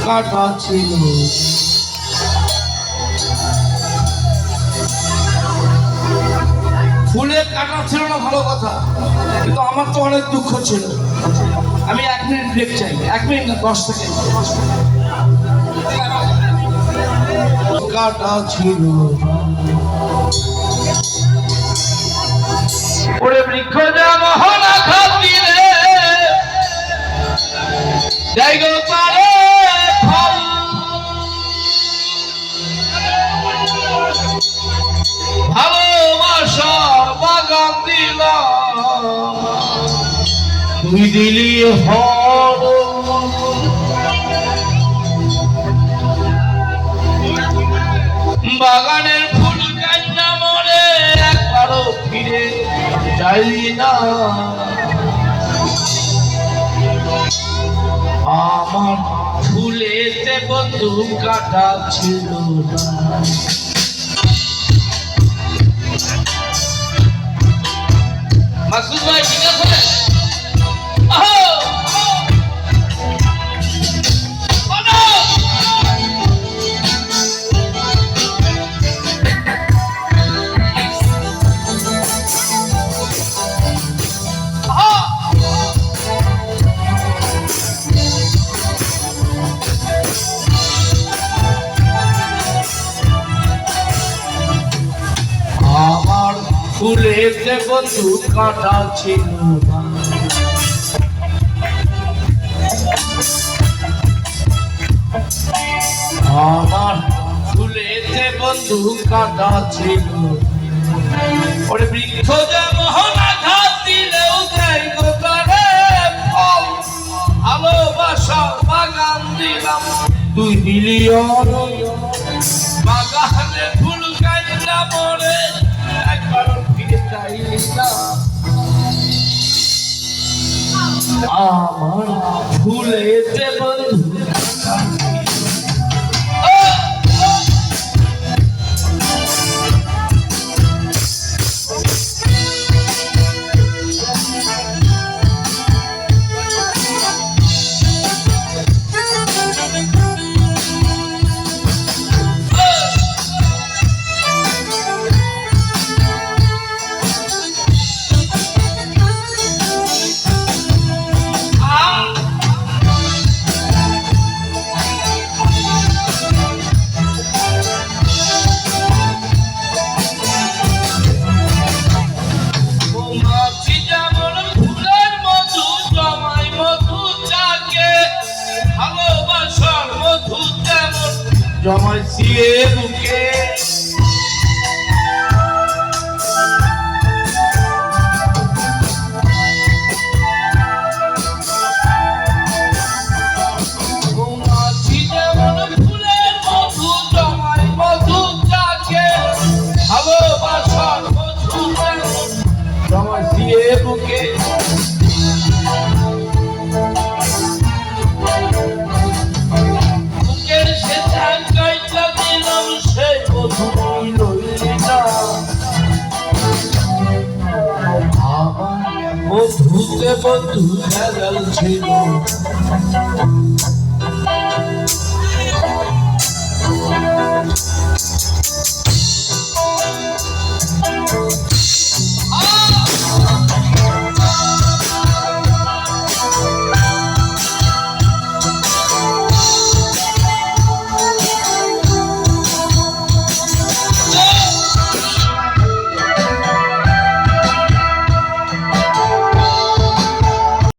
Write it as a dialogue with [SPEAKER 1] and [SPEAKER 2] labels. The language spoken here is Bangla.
[SPEAKER 1] কাটা ছিল। ফুলের কাটা ছিল না ভালো কথা, কিন্তু আমার তো অনেক দুঃখ ছিল। আমি 1 মিনিট ব্রেক চাই, 1 মিনিট না 10 সেকেন্ড। কাটা ছিল ওরে বৃক্ষ মোহন খাতিরে জায়গা পারে ফল, ভালোবাসার বাগান দিলাম তুই দিলি হর। বাগানের ফুল কান্না মরে একবারও ফিরে চাইলি না। আমার ফুলেতে বন্ধু কাটা ছিল না। মাসুদ ভাই ঠিক আছে? আমার ফুলেতে বন্ধু কাটা ছিল না। আমার ফুলেতে বন্ধু কাটা ছিল। ওরে বৃক্ষ যেমন আঘাত দিলেও দেয় গো তারে ফল, ভালোবাসার বাগান দিলাম তুই দিলি অরণ্য। বাগানে ফুল কাইলা মরে একবারও ফিরে চাইলি না। আমার ফুলেতে বন্ধু জমাইছিয়ে বুকে। মৌমাছি যেমন ফুলের মধু জমাই মধু চাকে, ভালোবাসার মধু জমাইছিয়ে বুকে। মধুতে বন্ধু খেয়াল ছিল।